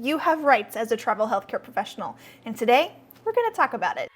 you have rights as a travel healthcare professional. And today, we're going to talk about it.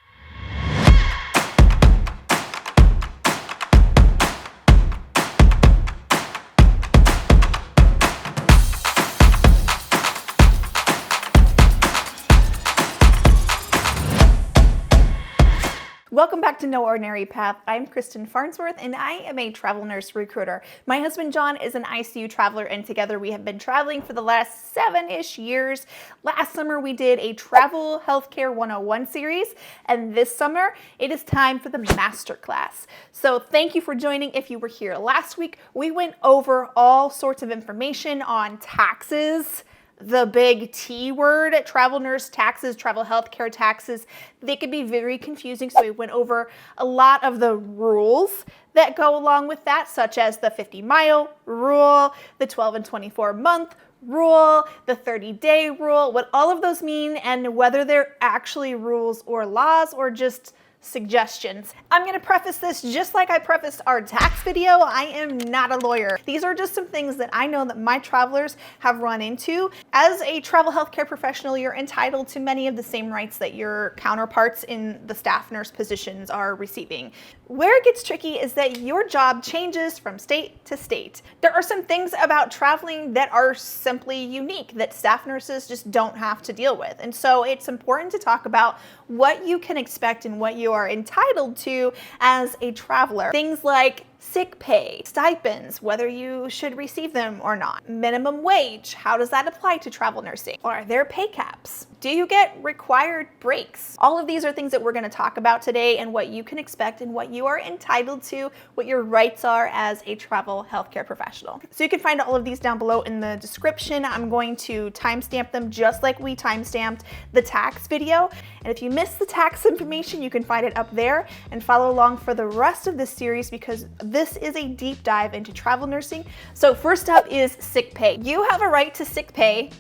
Welcome back to No Ordinary Path. I'm Kristen Farnsworth and I am a travel nurse recruiter. My husband John is an ICU traveler and together we have been traveling for the last 7-ish years. Last summer we did a Travel Healthcare 101 series and this summer it is time for the masterclass. So thank you for joining. If you were here last week, we went over all sorts of information on taxes, the big T word, travel nurse taxes, travel healthcare taxes. They could be very confusing, so we went over a lot of the rules that go along with that, such as the 50-mile rule, the 12 and 24-month rule, the 30-day rule, what all of those mean, and whether they're actually rules or laws or just suggestions. I'm going to preface this just like I prefaced our tax video. I am not a lawyer. These are just some things that I know that my travelers have run into. As a travel healthcare professional, you're entitled to many of the same rights that your counterparts in the staff nurse positions are receiving. Where it gets tricky is that your job changes from state to state. There are some things about traveling that are simply unique that staff nurses just don't have to deal with. And so it's important to talk about what you can expect and what you are entitled to as a traveler. Things like sick pay, stipends, whether you should receive them or not. Minimum wage, how does that apply to travel nursing? Are there pay caps? Do you get required breaks? All of these are things that we're going to talk about today and what you can expect and what you are entitled to, what your rights are as a travel healthcare professional. So you can find all of these down below in the description. I'm going to timestamp them just like we timestamped the tax video. And if you missed the tax information, you can find it up there and follow along for the rest of this series because this is a deep dive into travel nursing. So first up is sick pay. You have a right to sick pay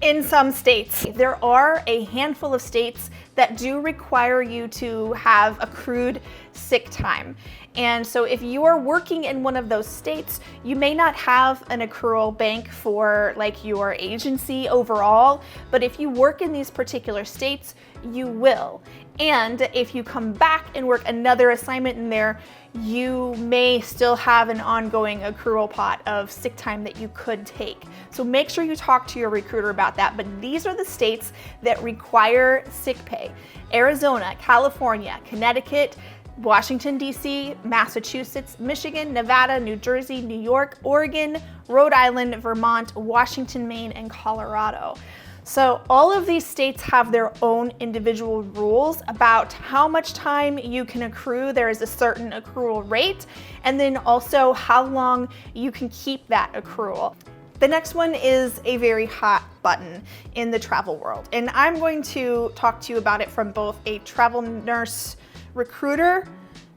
in some states. There are a handful of states that do require you to have accrued sick time. And so if you are working in one of those states, you may not have an accrual bank for like your agency overall, but if you work in these particular states, you will. And if you come back and work another assignment in there, you may still have an ongoing accrual pot of sick time that you could take. So make sure you talk to your recruiter about that. But these are the states that require sick pay: Arizona, California, Connecticut, Washington, D.C., Massachusetts, Michigan, Nevada, New Jersey, New York, Oregon, Rhode Island, Vermont, Washington, Maine, and Colorado. So all of these states have their own individual rules about how much time you can accrue. There is a certain accrual rate, and then also how long you can keep that accrual. The next one is a very hot button in the travel world, and I'm going to talk to you about it from both a travel nurse recruiter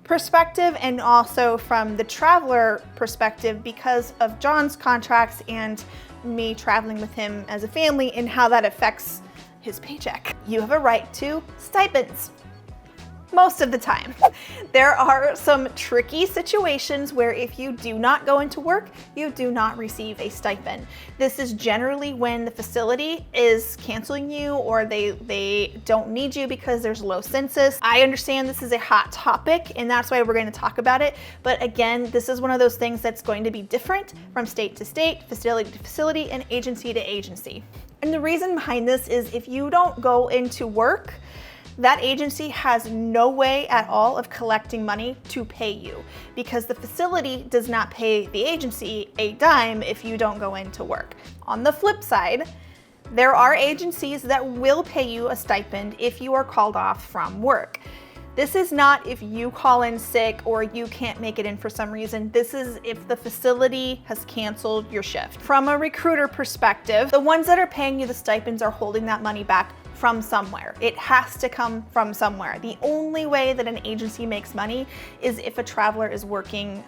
perspective and also from the traveler perspective because of John's contracts and me traveling with him as a family and how that affects his paycheck. You have a right to stipends. Most of the time. There are some tricky situations where if you do not go into work, you do not receive a stipend. This is generally when the facility is canceling you or they don't need you because there's low census. I understand this is a hot topic and that's why we're going to talk about it. But again, this is one of those things that's going to be different from state to state, facility to facility, and agency to agency. And the reason behind this is if you don't go into work, that agency has no way at all of collecting money to pay you because the facility does not pay the agency a dime if you don't go into work. On the flip side, there are agencies that will pay you a stipend if you are called off from work. This is not if you call in sick or you can't make it in for some reason. This is if the facility has canceled your shift. From a recruiter perspective, the ones that are paying you the stipends are holding that money back from somewhere. It has to come from somewhere. The only way that an agency makes money is if a traveler is working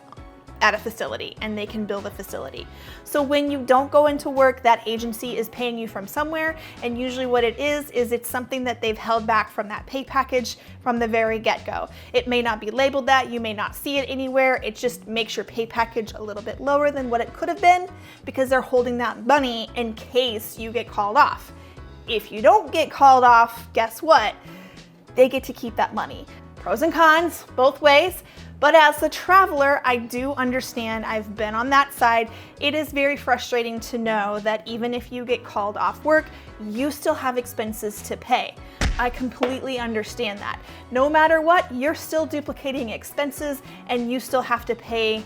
at a facility and they can bill the facility. So when you don't go into work, that agency is paying you from somewhere, and usually what it is it's something that they've held back from that pay package from the very get-go. It may not be labeled that, you may not see it anywhere, it just makes your pay package a little bit lower than what it could have been because they're holding that money in case you get called off. If you don't get called off, guess what? They get to keep that money. Pros and cons, both ways. But as a traveler, I do understand, I've been on that side. It is very frustrating to know that even if you get called off work, you still have expenses to pay. I completely understand that. No matter what, you're still duplicating expenses and you still have to pay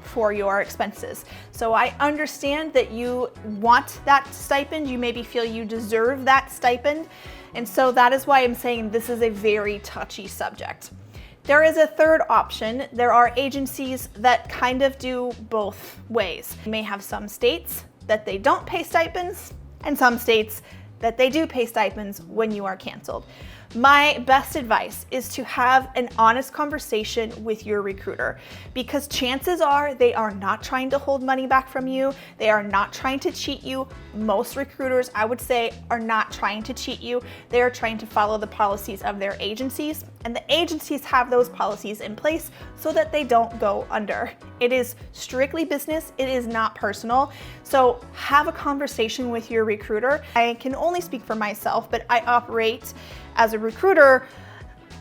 for your expenses. So I understand that you want that stipend. You maybe feel you deserve that stipend. And so that is why I'm saying this is a very touchy subject. There is a third option. There are agencies that kind of do both ways. You may have some states that they don't pay stipends and some states that they do pay stipends when you are canceled. My best advice is to have an honest conversation with your recruiter, because chances are they are not trying to hold money back from you. They are not trying to cheat you. Most recruiters, I would say, are not trying to cheat you. They are trying to follow the policies of their agencies, and the agencies have those policies in place so that they don't go under. It is strictly business. It is not personal. So have a conversation with your recruiter. I can only speak for myself, but I operate as a recruiter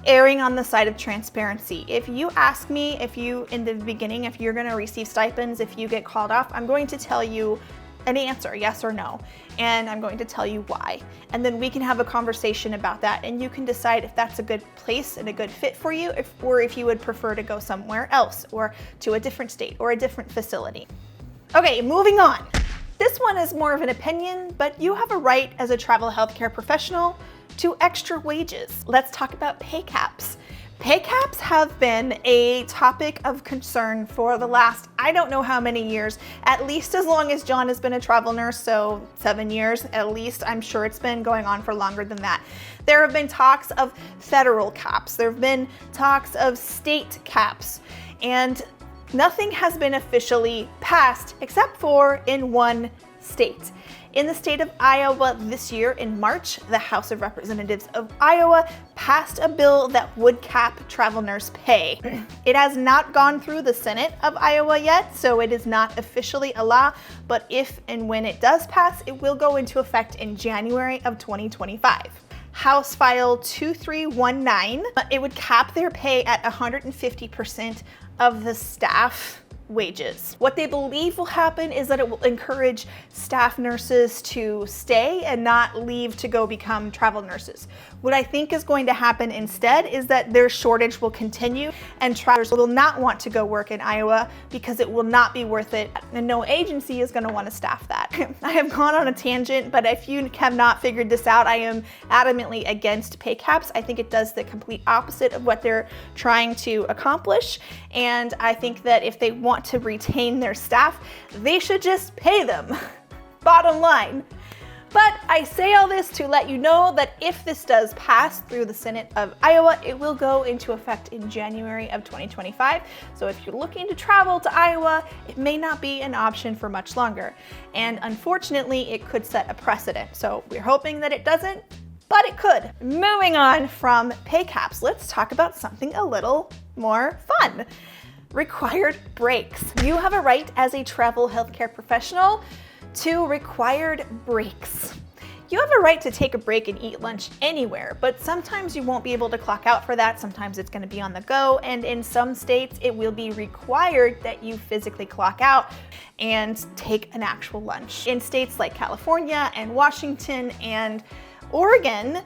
erring on the side of transparency. If you ask me, in the beginning, if you're gonna receive stipends, if you get called off, I'm going to tell you an answer, yes or no. And I'm going to tell you why. And then we can have a conversation about that, and you can decide if that's a good place and a good fit for you, or if you would prefer to go somewhere else or to a different state or a different facility. Okay, moving on. This one is more of an opinion, but you have a right as a travel healthcare professional to extra wages. Let's talk about pay caps. Pay caps have been a topic of concern for the last, I don't know how many years, at least as long as John has been a travel nurse, so 7 years at least. I'm sure it's been going on for longer than that. There have been talks of federal caps. There have been talks of state caps, and nothing has been officially passed except for in one state. In the state of Iowa this year, in March, the House of Representatives of Iowa passed a bill that would cap travel nurse pay. It has not gone through the Senate of Iowa yet, so it is not officially a law, but if and when it does pass, it will go into effect in January of 2025. House File 2319, it would cap their pay at 150% of the staff wages. What they believe will happen is that it will encourage staff nurses to stay and not leave to go become travel nurses. What I think is going to happen instead is that their shortage will continue and travelers will not want to go work in Iowa because it will not be worth it, and no agency is going to want to staff that. I have gone on a tangent, but if you have not figured this out, I am adamantly against pay caps. I think it does the complete opposite of what they're trying to accomplish, and I think that if they want to retain their staff, they should just pay them. Bottom line. But I say all this to let you know that if this does pass through the Senate of Iowa, it will go into effect in January of 2025. So if you're looking to travel to Iowa, it may not be an option for much longer. And unfortunately, it could set a precedent. So we're hoping that it doesn't, but it could. Moving on from pay caps, let's talk about something a little more fun. Required breaks. You have a right as a travel healthcare professional to required breaks. You have a right to take a break and eat lunch anywhere, but sometimes you won't be able to clock out for that. Sometimes it's going to be on the go, and in some states it will be required that you physically clock out and take an actual lunch. In states like California and Washington and Oregon,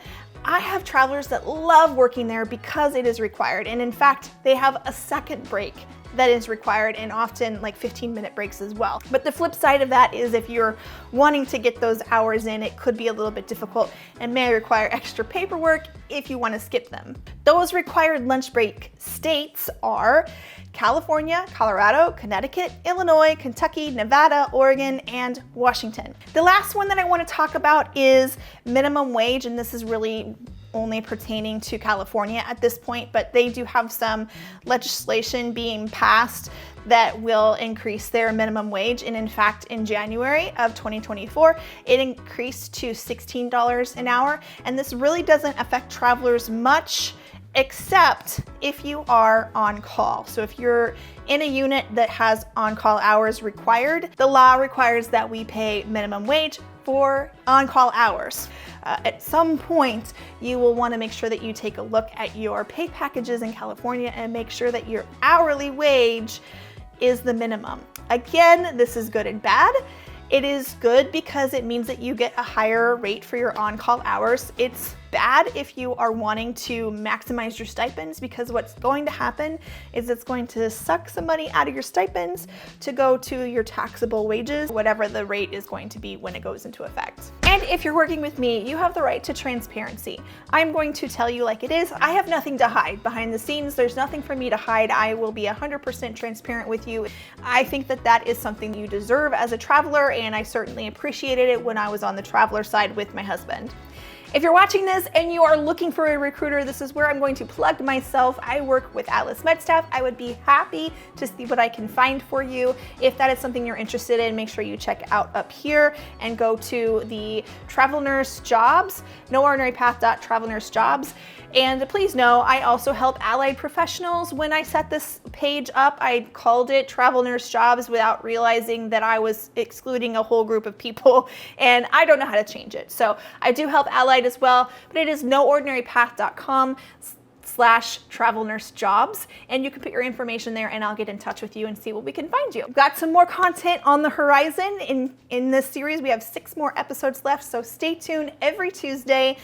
I have travelers that love working there because it is required, and in fact, they have a second break that is required, and often like 15-minute breaks as well. But the flip side of that is if you're wanting to get those hours in, it could be a little bit difficult and may require extra paperwork if you want to skip them. Those required lunch break states are California, Colorado, Connecticut, Illinois, Kentucky, Nevada, Oregon, and Washington. The last one that I want to talk about is minimum wage, and this is really only pertaining to California at this point, but they do have some legislation being passed that will increase their minimum wage. And in fact, in January of 2024, it increased to $16 an hour. And this really doesn't affect travelers much, except if you are on call. So if you're in a unit that has on-call hours required, the law requires that we pay minimum wage for on-call hours. At some point, you will want to make sure that you take a look at your pay packages in California and make sure that your hourly wage is the minimum. Again, this is good and bad. It is good because it means that you get a higher rate for your on-call hours. It's bad if you are wanting to maximize your stipends, because what's going to happen is it's going to suck some money out of your stipends to go to your taxable wages, whatever the rate is going to be when it goes into effect. And if you're working with me, you have the right to transparency. I'm going to tell you like it is. I have nothing to hide behind the scenes. There's nothing for me to hide. I will be 100% transparent with you. I think that that is something you deserve as a traveler, and I certainly appreciated it when I was on the traveler side with my husband. If you're watching this and you are looking for a recruiter, this is where I'm going to plug myself. I work with Atlas MedStaff. I would be happy to see what I can find for you. If that is something you're interested in, make sure you check out up here and go to the Travel Nurse Jobs, unordinarypath.travelnursejobs. And please know, I also help allied professionals. When I set this page up, I called it Travel Nurse Jobs without realizing that I was excluding a whole group of people, and I don't know how to change it. So I do help allied as well, but it is noordinarypath.com/travelnursejobs, and you can put your information there and I'll get in touch with you and see what we can find you. We've got some more content on the horizon in this series. We have 6 more episodes left, so stay tuned every Tuesday.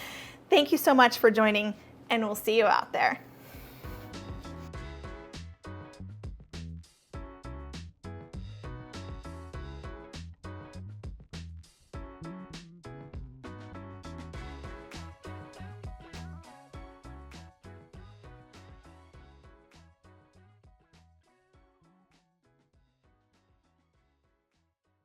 Thank you so much for joining, and we'll see you out there.